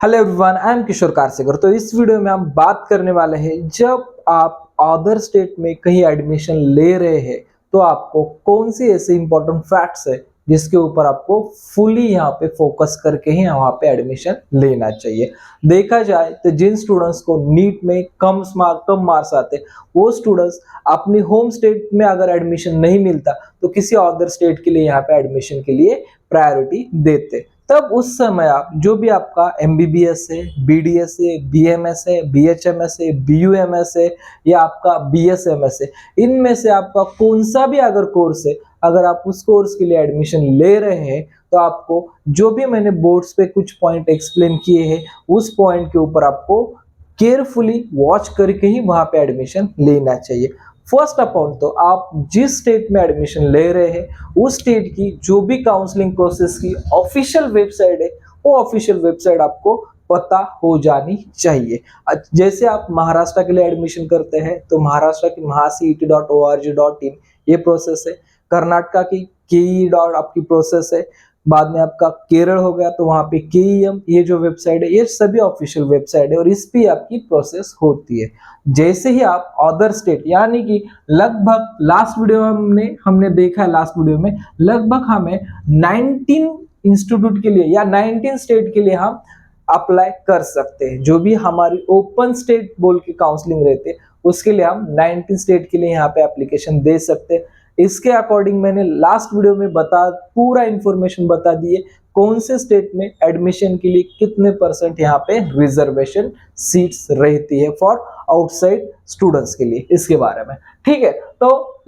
Hello everyone, I am किशोर कारसेकर। तो इस video में हम बात करने वाले हैं, जब आप अदर स्टेट में कहीं एडमिशन ले रहे हैं तो आपको कौन सी ऐसे इंपॉर्टेंट फैक्ट्स है जिसके ऊपर आपको फुली यहाँ पे फोकस करके ही वहाँ पे एडमिशन लेना चाहिए। देखा जाए तो जिन स्टूडेंट्स को नीट में कम मार्क्स आते, वो स्टूडेंट्स अपनी होम स्टेट में अगर एडमिशन नहीं मिलता तो किसी अदर स्टेट के लिए यहाँ पे एडमिशन के लिए प्रायोरिटी देते। तब उस समय आप जो भी आपका एमबीबीएस है, बीडीएस है, बीएमएस है, बीएचएमएस है, बीयूएमएस है या आपका बीएसएमएस है, इनमें से आपका कौन सा भी अगर कोर्स है, अगर आप उस कोर्स के लिए एडमिशन ले रहे हैं तो आपको जो भी मैंने बोर्ड्स पे कुछ पॉइंट एक्सप्लेन किए हैं, उस पॉइंट के ऊपर आपको केयरफुली वॉच करके ही वहां पे एडमिशन लेना चाहिए। फर्स्ट ऑफ ऑल तो आप जिस स्टेट में एडमिशन ले रहे हैं उस स्टेट की जो भी काउंसलिंग प्रोसेस की ऑफिशियल वेबसाइट है, वो ऑफिशियल वेबसाइट आपको पता हो जानी चाहिए। जैसे आप महाराष्ट्र के लिए एडमिशन करते हैं तो महाराष्ट्र की mahacet.org.in ये प्रोसेस है। कर्नाटका की के डॉट आपकी प्रोसेस है। बाद में आपका केरल हो गया तो वहां पे KEM ये जो वेबसाइट है, ये सभी ऑफिशियल वेबसाइट है और इस पे आपकी प्रोसेस होती है। जैसे ही आप अदर स्टेट, यानी कि लगभग लास्ट वीडियो में हमने देखा है, लास्ट वीडियो में लगभग हमें 19 इंस्टीट्यूट के लिए या 19 स्टेट के लिए हम अप्लाई कर सकते हैं। जो भी हमारी ओपन स्टेट बोल के काउंसलिंग रहते उसके लिए हम 19 स्टेट के लिए यहाँ पे एप्लीकेशन दे सकते हैं। इसके अकॉर्डिंग मैंने लास्ट वीडियो में पूरा इंफॉर्मेशन बता दिए कौन से स्टेट में एडमिशन के लिए कितने % यहाँ पे रिजर्वेशन सीट्स रहती है फॉर आउटसाइड स्टूडेंट्स के लिए, इसके बारे में। ठीक है, तो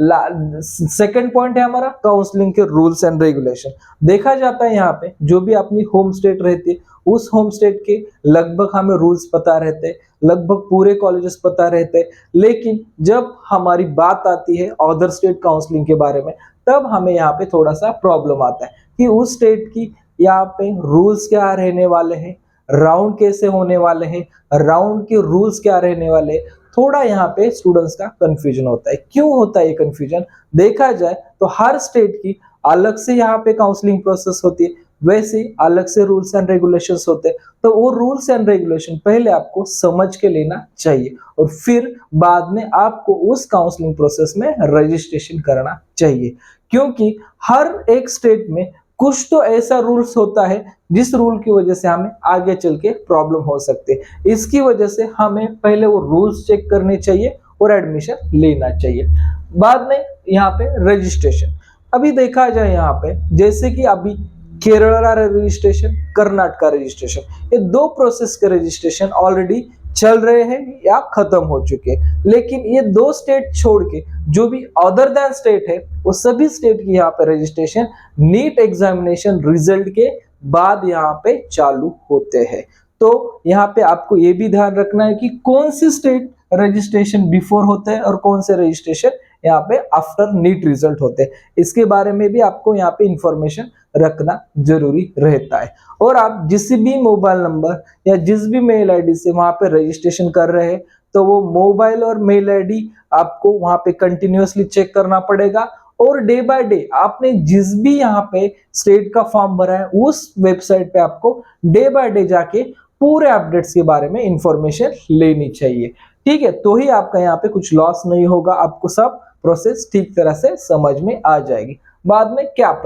सेकंड पॉइंट है हमारा काउंसलिंग के रूल्स एंड रेगुलेशन। देखा जाता है यहाँ पे जो भी अपनी होम स्टेट रहती है उस होम स्टेट के लगभग हमें रूल्स पता रहते, लगभग पूरे कॉलेजेस पता रहते, लेकिन जब हमारी बात आती है अदर स्टेट काउंसलिंग के बारे में तब हमें यहाँ पे थोड़ा सा प्रॉब्लम आता है कि उस स्टेट की यहाँ पे रूल्स क्या रहने वाले हैं, राउंड कैसे होने वाले हैं, राउंड के रूल्स क्या रहने वाले हैं। थोड़ा यहाँ पे स्टूडेंट्स का कंफ्यूजन होता है। क्यों होता है ये कंफ्यूजन? देखा जाए तो हर स्टेट की अलग से यहाँ पे काउंसलिंग प्रोसेस होती है, वैसे अलग से रूल्स एंड रेगुलेशंस होते हैं। तो वो रूल्स एंड रेगुलेशन पहले आपको समझ के लेना चाहिए और फिर बाद में आपको उस काउंसलिंग प्रोसेस में रजिस्ट्रेशन करना चाहिए, क्योंकि हर एक स्टेट में कुछ तो ऐसा रूल्स होता है जिस रूल की वजह से हमें आगे चल के प्रॉब्लम हो सकती है। इसकी वजह से हमें पहले वो रूल्स चेक करने चाहिए और एडमिशन लेना चाहिए। बाद में यहाँ पे रजिस्ट्रेशन, अभी देखा जाए यहाँ पे जैसे कि अभी केरला रजिस्ट्रेशन, कर्नाटका रजिस्ट्रेशन, ये दो प्रोसेस के रजिस्ट्रेशन ऑलरेडी चल रहे हैं या खत्म हो चुके हैं। लेकिन ये दो स्टेट छोड़ के जो भी अदर देन स्टेट है वो सभी स्टेट की यहाँ पे रजिस्ट्रेशन नीट एग्जामिनेशन रिजल्ट के बाद यहाँ पे चालू होते हैं। तो यहाँ पे आपको ये भी ध्यान रखना है कि कौन सी स्टेट रजिस्ट्रेशन बिफोर होते हैं और कौन से रजिस्ट्रेशन यहाँ पे आफ्टर नीट रिजल्ट होते हैं। इसके बारे में भी आपको यहाँ पे इंफॉर्मेशन रखना जरूरी रहता है। और आप जिस भी मोबाइल नंबर या जिस भी मेल आईडी से वहां पे रजिस्ट्रेशन कर रहे हैं तो वो मोबाइल और मेल आईडी आपको वहां पे कंटिन्यूअसली चेक करना पड़ेगा और डे बाय डे आपने जिस भी यहाँ पे स्टेट का फॉर्म भरा है उस वेबसाइट पे आपको डे बाय डे जाके पूरे अपडेट्स के बारे में इंफॉर्मेशन लेनी चाहिए। ठीक है, तो ही आपका यहाँ पे कुछ लॉस नहीं होगा, आपको सब प्रोसेस ठीक तरह से समझ में आ जाएगी। बाद में कैप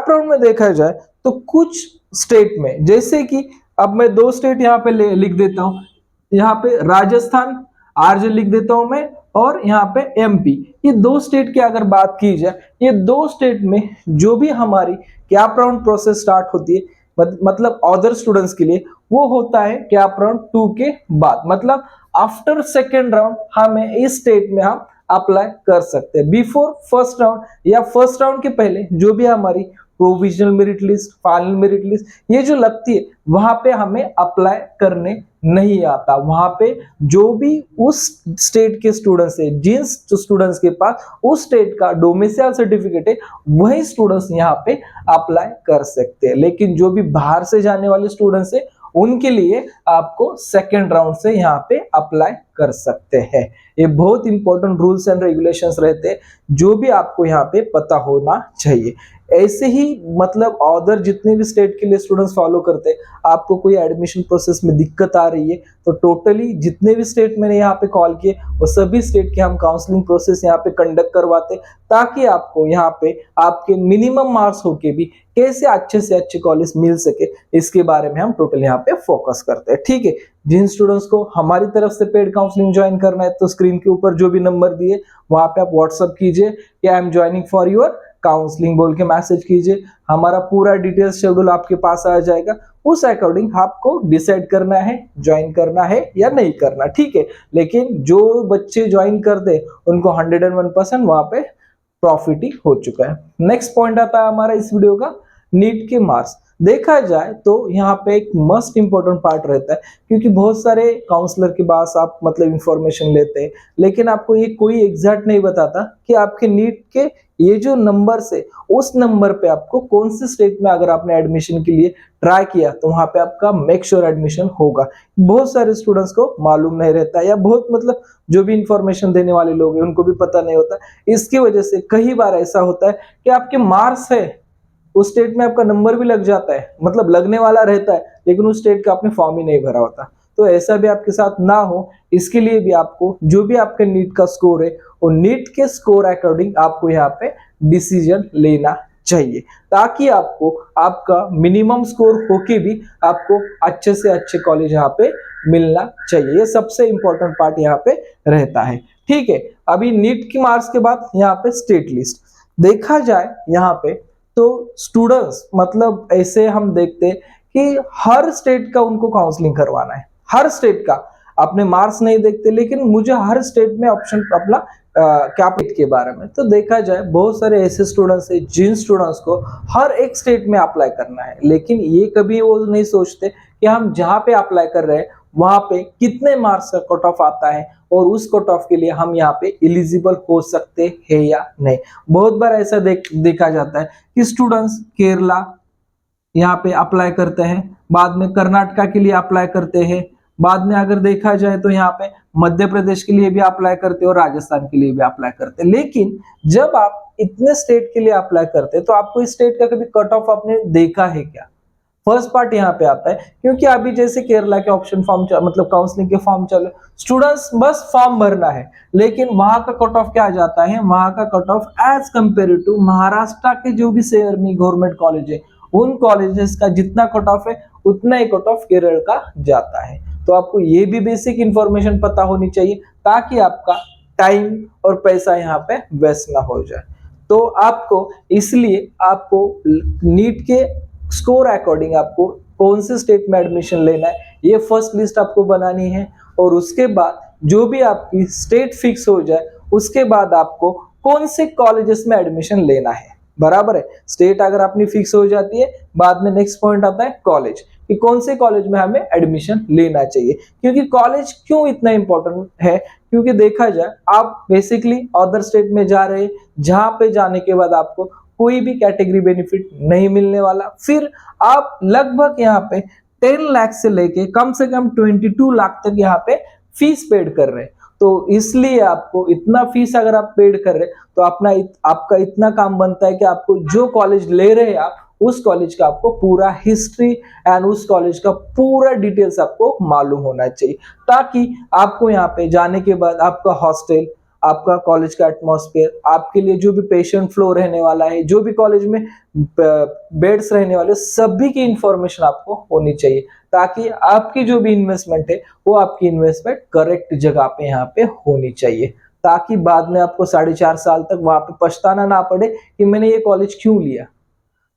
राउंड में देखा जाए तो कुछ स्टेट में, जैसे कि अब मैं दो स्टेट यहाँ पे लिख देता हूँ, यहाँ पे राजस्थान आरजे लिख देता हूं मैं और यहाँ पे MP, ये दो स्टेट की अगर बात की जाए, ये दो स्टेट में जो भी हमारी कैप राउंड प्रोसेस स्टार्ट होती है मतलब अदर स्टूडेंट्स के लिए, वो होता है कैप राउंड 2 के बाद, मतलब आफ्टर सेकेंड राउंड हमें इस स्टेट में हम अप्लाई कर सकते हैं। बिफोर फर्स्ट राउंड या फर्स्ट राउंड के पहले जो भी हमारी provisional merit list, final merit list ये जो लगती है वहां पे हमें अप्लाई करने नहीं आता। वहां पे जो भी उस स्टेट के स्टूडेंट्स है, जिन स्टूडेंट्स के पास उस स्टेट का डोमिसाइल सर्टिफिकेट है, वही स्टूडेंट्स यहाँ पे अप्लाई कर सकते हैं। लेकिन जो भी बाहर से जाने वाले स्टूडेंट्स है उनके लिए आपको सेकेंड राउंड से यहाँ पे अप्लाई कर सकते हैं। ये बहुत इंपॉर्टेंट रूल्स एंड रेगुलेशंस रहते हैं जो भी आपको यहाँ पे पता होना चाहिए। ऐसे ही मतलब अदर जितने भी स्टेट के लिए स्टूडेंट्स फॉलो करते हैं, आपको कोई एडमिशन प्रोसेस में दिक्कत आ रही है तो टोटली जितने भी स्टेट मैंने यहाँ पे कॉल किए वो सभी स्टेट के हम काउंसलिंग प्रोसेस यहाँ पे कंडक्ट करवाते, ताकि आपको यहाँ पे आपके मिनिमम मार्क्स होके भी कैसे अच्छे से अच्छे कॉलेज मिल सके, इसके बारे में हम टोटल यहाँ पे फोकस करते हैं। ठीक है, जिन स्टूडेंट्स को हमारी तरफ से पेड काउंसलिंग ज्वाइन करना है तो स्क्रीन के ऊपर जो भी नंबर दिए वहां पे आप व्हाट्सअप कीजिए कि I am joining for your counselling बोल के मैसेज कीजिए। हमारा पूरा डिटेल्स शेड्यूल आपके पास आ जाएगा, उस अकॉर्डिंग आपको डिसाइड करना है ज्वाइन करना है या नहीं करना। ठीक है, लेकिन जो बच्चे ज्वाइन कर दे उनको 101% वहां पे प्रॉफिट ही हो चुका है। नेक्स्ट पॉइंट आता है हमारा इस वीडियो का, नीट के मार्क्स। देखा जाए तो यहाँ पे एक मस्ट इंपॉर्टेंट पार्ट रहता है, क्योंकि बहुत सारे काउंसलर के पास आप मतलब इंफॉर्मेशन लेते हैं, लेकिन आपको ये कोई एग्जैक्ट नहीं बताता कि आपके नीट के ये जो नंबर से उस नंबर पे आपको कौन से स्टेट में अगर आपने एडमिशन के लिए ट्राई किया तो वहां पे आपका मेक श्योर एडमिशन होगा। बहुत सारे स्टूडेंट्स को मालूम नहीं रहता, या बहुत मतलब जो भी इंफॉर्मेशन देने वाले लोग हैं उनको भी पता नहीं होता। इसकी वजह से कई बार ऐसा होता है कि आपके मार्क्स है उस स्टेट में आपका नंबर भी लग जाता है, मतलब लगने वाला रहता है, लेकिन उस स्टेट का आपने फॉर्म ही नहीं भरा होता। तो ऐसा भी आपके साथ ना हो, इसके लिए भी आपको जो भी आपके नीट का स्कोर है वो नीट के स्कोर अकॉर्डिंग आपको यहाँ पे डिसीजन लेना चाहिए, ताकि आपको आपका मिनिमम स्कोर होके भी आपको अच्छे से अच्छे कॉलेज यहाँ पे मिलना चाहिए। ये सबसे इंपॉर्टेंट पार्ट यहाँ पे रहता है। ठीक है, अभी नीट की मार्क्स के बाद यहाँ पे स्टेट लिस्ट देखा जाए यहाँ पे तो स्टूडेंट्स मतलब ऐसे हम देखते कि हर स्टेट का उनको काउंसलिंग करवाना है, हर स्टेट का। अपने मार्क्स नहीं देखते, लेकिन मुझे हर स्टेट में ऑप्शन अपना कैपिट के बारे में। तो देखा जाए बहुत सारे ऐसे स्टूडेंट्स हैं जिन स्टूडेंट्स को हर एक स्टेट में अप्लाई करना है, लेकिन ये कभी वो नहीं सोचते कि हम जहाँ पे अप्लाई कर रहे हैं वहां पे कितने मार्क्स का कट ऑफ आता है और उस कट ऑफ के लिए हम यहाँ पे एलिजिबल हो सकते हैं या नहीं। बहुत बार ऐसा देखा जाता है कि स्टूडेंट्स केरला यहाँ पे अप्लाई करते हैं, बाद में कर्नाटका के लिए अप्लाई करते हैं, बाद में अगर देखा जाए तो यहाँ पे मध्य प्रदेश के लिए भी अप्लाई करते हैं और राजस्थान के लिए भी अप्लाई करते हैं। लेकिन जब आप इतने स्टेट के लिए अप्लाई करते हैं तो आपको इस स्टेट का कभी कट ऑफ आपने देखा है क्या? फर्स्ट पार्ट यहाँ पे आता है, क्योंकि अभी जैसे केरला के ऑप्शन फॉर्म मतलब काउंसलिंग के फॉर्म चले, स्टूडेंट्स बस फॉर्म भरना है, लेकिन वहां का कट ऑफ क्या आ जाता है, वहां का cut off as compare to Maharashtra के जो भी सेमी गवर्नमेंट कॉलेज है उन कॉलेजेस का जितना कट ऑफ है उतना ही कट ऑफ केरल का जाता है। तो आपको ये भी बेसिक इंफॉर्मेशन पता होनी चाहिए, ताकि आपका टाइम और पैसा यहाँ पे वेस्ट ना हो जाए। तो आपको इसलिए आपको नीट के स्कोर अकॉर्डिंग आपको कौन से स्टेट में एडमिशन लेना है ये फर्स्ट लिस्ट आपको बनानी है, और उसके बाद जो भी आपकी स्टेट फिक्स हो जाए उसके बाद आपको कौन से कॉलेजेस में एडमिशन लेना है। बराबर है, स्टेट अगर अपनी फिक्स हो जाती है, बाद में नेक्स्ट पॉइंट आता है कॉलेज, कि कौन से कॉलेज में हमें एडमिशन लेना चाहिए। क्योंकि कॉलेज क्यों इतना इंपॉर्टेंट है, क्योंकि देखा जाए आप बेसिकली अदर स्टेट में जा रहे हैं जहां पे जाने के बाद आपको कोई भी कैटेगरी बेनिफिट नहीं मिलने वाला, फिर आप लगभग यहाँ पे 10 लाख से लेके कम से कम 22 लाख तक यहाँ पे फीस पेड कर रहे हैं। तो इसलिए आपको इतना फीस अगर आप पेड कर रहे हैं तो आपका इतना काम बनता है कि आपको जो कॉलेज ले रहे हैं आप उस कॉलेज का आपको पूरा हिस्ट्री एंड उस कॉलेज का पूरा डिटेल्स आपको मालूम होना चाहिए, ताकि आपको यहाँ पे जाने के बाद आपका हॉस्टल, आपका कॉलेज का एटमॉस्फेयर, आपके लिए जो भी पेशेंट फ्लो रहने वाला है, जो भी कॉलेज में बेड्स रहने वाले, सभी की इंफॉर्मेशन आपको होनी चाहिए, ताकि आपकी जो भी इन्वेस्टमेंट है वो आपकी इन्वेस्टमेंट करेक्ट जगह पे यहाँ पे होनी चाहिए, ताकि बाद में आपको 4.5 साल तक वहां पे पछताना ना पड़े कि मैंने ये कॉलेज क्यों लिया।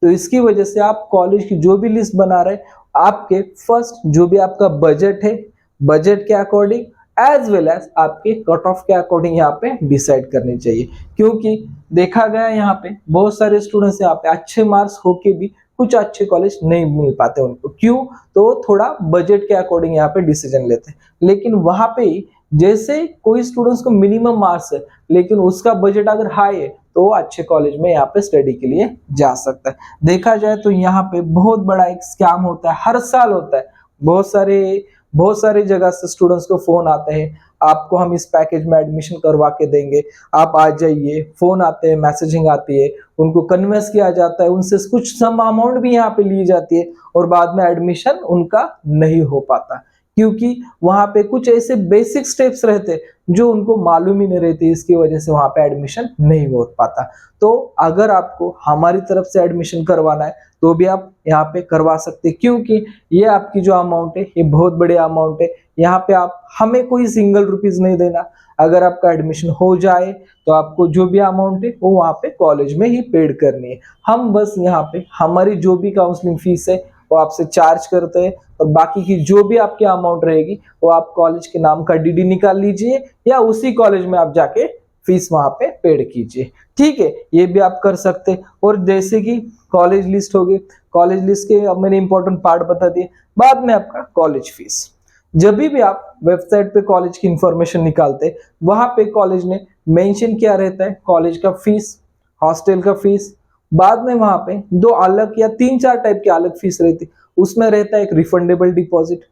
तो इसकी वजह से आप कॉलेज की जो भी लिस्ट बना रहे, आपके फर्स्ट जो भी आपका बजट है, बजट के अकॉर्डिंग एज वेल एज आपके कट ऑफ के अकॉर्डिंग यहाँ पे डिसाइड करनी चाहिए। क्योंकि देखा गया यहाँ पे बहुत सारे स्टूडेंट्स यहाँ पे अच्छे मार्क्स होके भी कुछ अच्छे कॉलेज नहीं मिल पाते उनको, क्यों? तो थोड़ा बजट के अकॉर्डिंग यहाँ पे डिसीजन लेते हैं, लेकिन वहां पे ही जैसे कोई स्टूडेंट्स को मिनिमम मार्क्स है लेकिन उसका बजट अगर हाई है तो वो अच्छे कॉलेज में यहाँ पे स्टडी के लिए जा सकता है। देखा जाए तो यहाँ पे बहुत बड़ा एक स्कैम होता है, हर साल होता है। बहुत सारे बहुत सारी जगह से स्टूडेंट्स को फोन आते हैं, आपको हम इस पैकेज में एडमिशन करवा के देंगे, आप आ जाइए। फोन आते हैं, मैसेजिंग आती है, उनको कन्विंस किया जाता है, उनसे कुछ सम अमाउंट भी यहाँ पे ली जाती है और बाद में एडमिशन उनका नहीं हो पाता, क्योंकि वहां पे कुछ ऐसे बेसिक स्टेप्स रहते जो उनको मालूम ही नहीं रहती, इसकी वजह से वहां पे एडमिशन नहीं हो पाता। तो अगर आपको हमारी तरफ से एडमिशन करवाना है तो भी आप यहाँ पे करवा सकते हैं, क्योंकि ये आपकी जो अमाउंट है ये बहुत बड़ी अमाउंट है। यहाँ पे आप हमें कोई सिंगल रुपीज नहीं देना। अगर आपका एडमिशन हो जाए तो आपको जो भी अमाउंट है वो वहाँ पे कॉलेज में ही पेड करनी है। हम बस यहाँ पे हमारी जो भी काउंसलिंग फीस है वो आपसे चार्ज करते हैं, और बाकी की जो भी आपकी अमाउंट रहेगी वो आप कॉलेज के नाम का डीडी निकाल लीजिए या उसी कॉलेज में आप जाके फीस वहां पे पेड कीजिए। ठीक है, ये भी आप कर सकते हैं। और जैसे कि कॉलेज लिस्ट हो गई, कॉलेज लिस्ट के अब मैंने इंपॉर्टेंट पार्ट बता दिए। बाद में आपका कॉलेज फीस, जब भी आप वेबसाइट पे कॉलेज की इंफॉर्मेशन निकालते वहां पे कॉलेज ने मेंशन किया रहता है कॉलेज का फीस, हॉस्टल का फीस। बाद में वहां पे दो अलग या 3-4 टाइप की अलग फीस रहती, उसमें रहता है एक रिफंडेबल डिपॉजिट।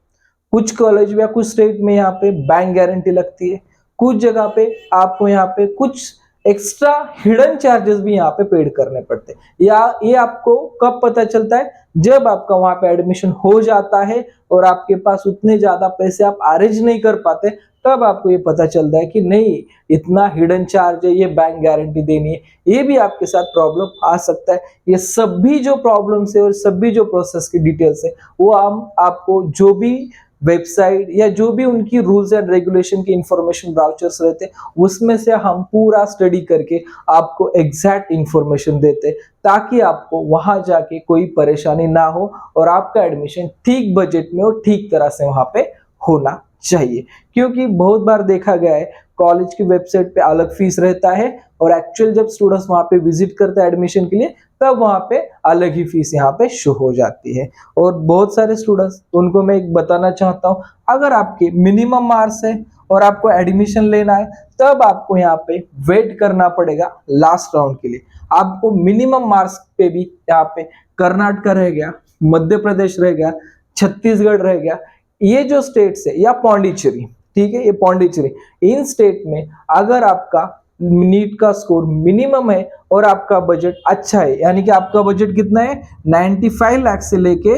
कुछ कॉलेज या कुछ स्टेट में यहाँ पे बैंक गारंटी लगती है, कुछ जगह पे आपको यहाँ पे कुछ एक्स्ट्रा हिडन चार्जेस भी यहाँ पे पेड करने पड़ते हैं। या ये आपको कब पता चलता है, जब आपका वहां पे एडमिशन हो जाता है और आपके पास उतने ज्यादा पैसे आप अरेंज नहीं कर पाते, तब आपको ये पता चलता है कि नहीं इतना हिडन चार्ज है, ये बैंक गारंटी देनी है। ये भी आपके साथ प्रॉब्लम आ सकता है। ये सभी जो प्रॉब्लम्स है और सभी जो प्रोसेस की डिटेल्स है वो हम आपको जो भी वेबसाइट या जो भी उनकी रूल्स एंड रेगुलेशन की इंफॉर्मेशन ब्राउचर्स रहते उसमें से हम पूरा स्टडी करके आपको एग्जैक्ट इंफॉर्मेशन देते, ताकि आपको वहां जाके कोई परेशानी ना हो और आपका एडमिशन ठीक बजट में और ठीक तरह से वहां पे होना चाहिए। क्योंकि बहुत बार देखा गया है कॉलेज की वेबसाइट पे अलग फीस रहता है और एक्चुअल जब स्टूडेंट्स वहां पे विजिट करते हैं एडमिशन के लिए तब वहां पे अलग ही फीस यहाँ पे शो हो जाती है। और बहुत सारे स्टूडेंट्स, उनको मैं एक बताना चाहता हूँ, अगर आपके मिनिमम मार्क्स है और आपको एडमिशन लेना है तब आपको यहाँ पे वेट करना पड़ेगा लास्ट राउंड के लिए। आपको मिनिमम मार्क्स पे भी यहाँ पे कर्नाटक रह गया, मध्य प्रदेश रह गया, छत्तीसगढ़ रह गया, ये जो स्टेट्स है, या पौंडीचेरी, ठीक है, ये पौंडीचेरी, इन स्टेट में अगर आपका नीट का स्कोर मिनिमम है और आपका बजट अच्छा है, यानी कि आपका बजट कितना है 95 लाख से लेके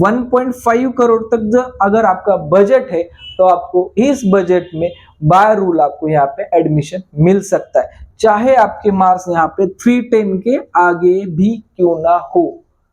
1.5 करोड़ तक अगर आपका बजट है तो आपको इस बजट में बाय रूल आपको यहाँ पे एडमिशन मिल सकता है, चाहे आपके मार्क्स यहाँ पे 310 के आगे भी क्यों ना हो।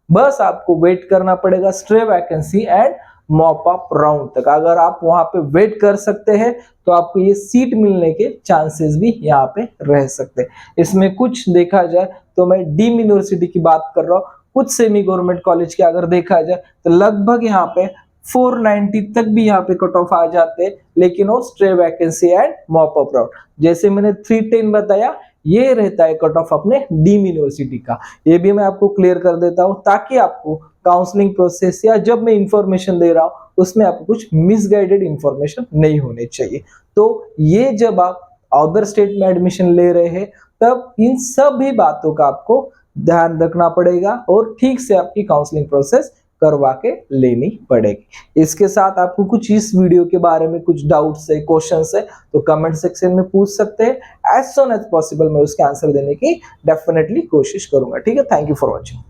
बस आपको वेट करना पड़ेगा stray vacancy and mop up round तक। अगर आप वहां पे वेट कर सकते हैं तो आपको ये सीट मिलने के चांसेस भी यहाँ पे रह सकते हैं। इसमें कुछ देखा जाए तो मैं डीम्ड यूनिवर्सिटी की बात कर रहा हूँ, कुछ सेमी गवर्नमेंट कॉलेज के अगर देखा जाए तो लगभग यहाँ पे 490 तक भी यहाँ पे कट ऑफ आ जाते हैं, लेकिन वो stray vacancy and mop up round, जैसे मैंने 310 बताया, ये रहता है कट ऑफ अपने डीम्ड यूनिवर्सिटी का। ये भी मैं आपको क्लियर कर देता हूँ ताकि आपको काउंसलिंग प्रोसेस या जब मैं इंफॉर्मेशन दे रहा हूँ उसमें आपको कुछ मिसगाइडेड इंफॉर्मेशन नहीं होने चाहिए। तो ये जब आप अदर स्टेट में एडमिशन ले रहे हैं तब इन सभी बातों का आपको ध्यान रखना पड़ेगा और ठीक से आपकी काउंसलिंग प्रोसेस करवा के लेनी पड़ेगी। इसके साथ आपको कुछ इस वीडियो के बारे में कुछ डाउट्स है, क्वेश्चंस है तो कमेंट सेक्शन में पूछ सकते हैं। एज सून एज पॉसिबल मैं उसके आंसर देने की डेफिनेटली कोशिश करूंगा। ठीक है, थैंक यू फॉर वॉचिंग।